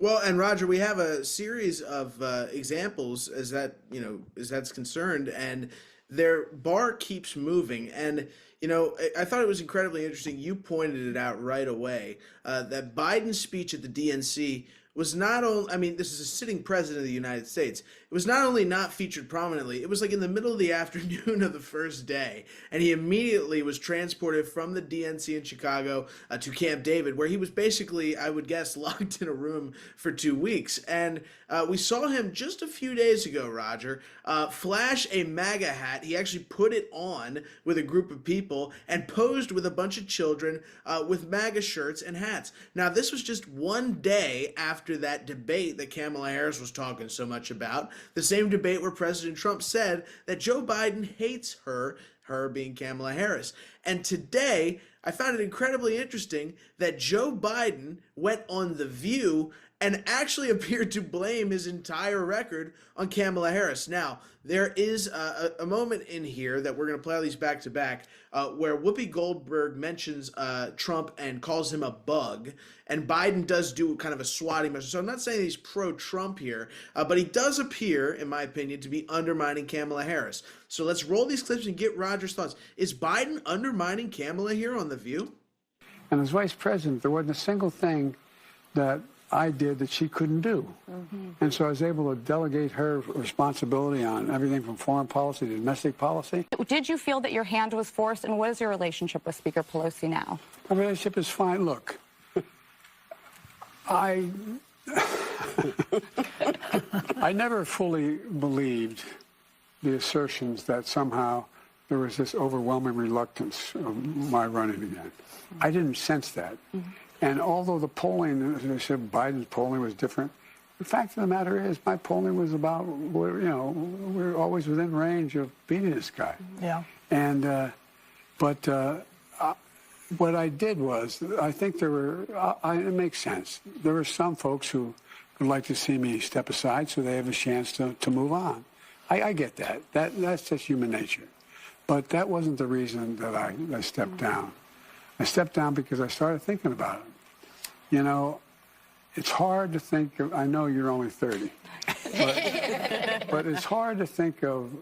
Well, and Roger, we have a series of examples as that's concerned, and their bar keeps moving. And I thought it was incredibly interesting. You pointed it out right away that Biden's speech at the DNC was not only, I mean, this is a sitting president of the United States. It was not only not featured prominently, it was like in the middle of the afternoon of the first day. And he immediately was transported from the DNC in Chicago to Camp David, where he was basically, I would guess, locked in a room for 2 weeks. And we saw him just a few days ago, Roger, flash a MAGA hat. He actually put it on with a group of people and posed with a bunch of children with MAGA shirts and hats. Now, this was just one day after that debate that Kamala Harris was talking so much about, the same debate where President Trump said that Joe Biden hates her being Kamala Harris. And today, I found it incredibly interesting that Joe Biden went on The View and actually appeared to blame his entire record on Kamala Harris. Now, there is a moment in here that we're going to play all these back to back where Whoopi Goldberg mentions Trump and calls him a bug, and Biden does do kind of a swatting measure. So I'm not saying he's pro-Trump here, but he does appear, in my opinion, to be undermining Kamala Harris. So let's roll these clips and get Roger's thoughts. Is Biden undermining Kamala here on The View? And as vice president, there wasn't a single thing that I did that she couldn't do. Mm-hmm. And so I was able to delegate her responsibility on everything from foreign policy to domestic policy. Did you feel that your hand was forced, and what is your relationship with Speaker Pelosi now? Our relationship is fine. Look, I never fully believed the assertions that somehow there was this overwhelming reluctance of my running again. I didn't sense that. Mm-hmm. And although the polling, as I said, Biden's polling was different, the fact of the matter is my polling was about, we're always within range of beating this guy. Yeah. And, what I did was, I think there were, it makes sense. There were some folks who would like to see me step aside so they have a chance to move on. I get that. That's just human nature. But that wasn't the reason that I stepped down. I stepped down because I started thinking about it. It's hard to think of, I know you're only 30, but it's hard to think of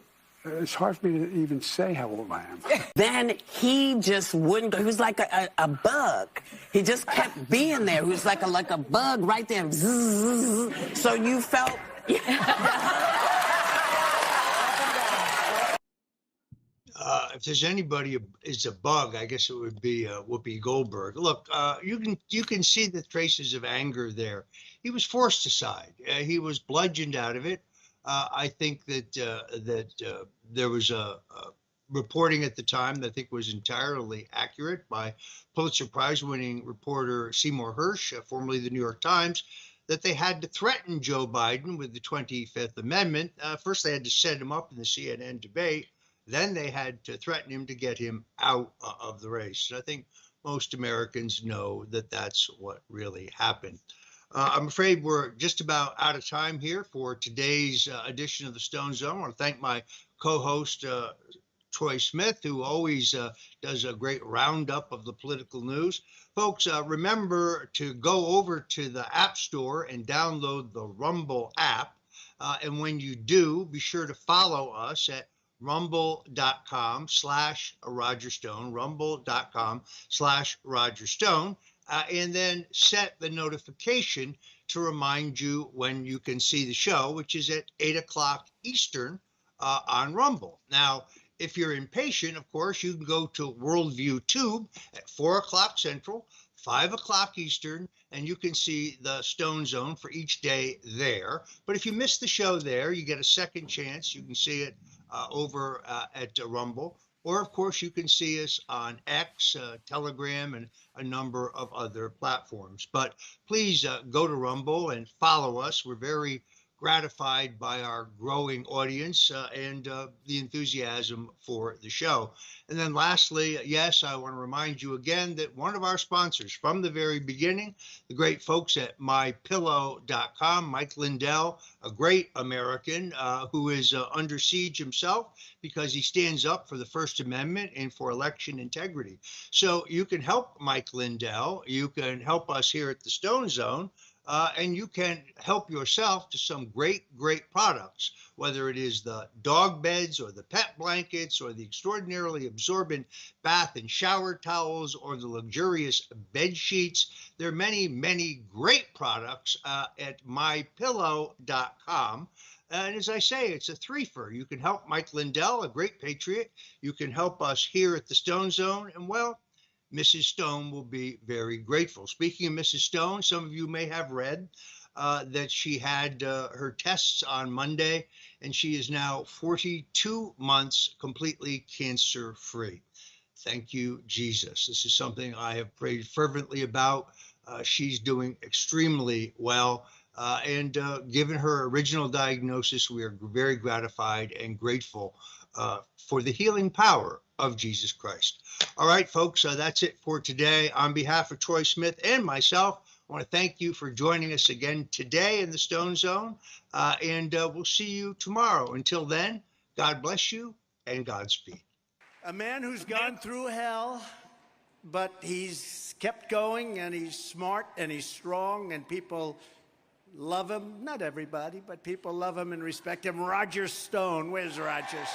It's hard for me to even say how old I am. Then he just wouldn't go. He was like a bug. He just kept being there. He was like a bug right there. Zzz. So you felt... If there's anybody is a bug, I guess it would be Whoopi Goldberg. Look, you can see the traces of anger there. He was forced aside. He was bludgeoned out of it. I think that there was a reporting at the time that I think was entirely accurate by Pulitzer Prize-winning reporter Seymour Hersh, formerly the New York Times, that they had to threaten Joe Biden with the 25th Amendment. First, they had to set him up in the CNN debate. Then they had to threaten him to get him out of the race. And I think most Americans know that that's what really happened. I'm afraid we're just about out of time here for today's edition of the Stone Zone. I want to thank my co-host, Troy Smith, who always does a great roundup of the political news. Folks, remember to go over to the App Store and download the Rumble app. And when you do, be sure to follow us at rumble.com/Roger Stone, rumble.com/Roger Stone, and then set the notification to remind you when you can see the show, which is at 8 o'clock Eastern on Rumble. Now, if you're impatient, of course, you can go to Worldview Tube at 4 o'clock Central, 5 o'clock Eastern, and you can see the Stone Zone for each day there. But if you miss the show there, you get a second chance. You can see it over at Rumble. Or, of course, you can see us on X, Telegram, and a number of other platforms. But please go to Rumble and follow us. We're very gratified by our growing audience and the enthusiasm for the show. And then lastly, yes, I want to remind you again that one of our sponsors from the very beginning, the great folks at MyPillow.com, Mike Lindell, a great American who is under siege himself because he stands up for the First Amendment and for election integrity. So you can help Mike Lindell. You can help us here at the Stone Zone. And you can help yourself to some great products, whether it is the dog beds or the pet blankets or the extraordinarily absorbent bath and shower towels or the luxurious bed sheets. There are many great products at mypillow.com. And as I say, it's a threefer. You can help Mike Lindell, a great patriot. You can help us here at the Stone Zone. And well, Mrs. Stone will be very grateful. Speaking of Mrs. Stone, some of you may have read that she had her tests on Monday, and she is now 42 months completely cancer-free. Thank you, Jesus. This is something I have prayed fervently about. She's doing extremely well. And given her original diagnosis, we are very gratified and grateful for the healing power of Jesus Christ. All right, folks, that's it for today. On behalf of Troy Smith and myself, I want to thank you for joining us again today in the Stone Zone, and we'll see you tomorrow. Until then, God bless you and Godspeed. A man who's gone through hell, but he's kept going, and he's smart, and he's strong, and people love him. Not everybody, but people love him and respect him. Roger Stone. Where's Roger Stone?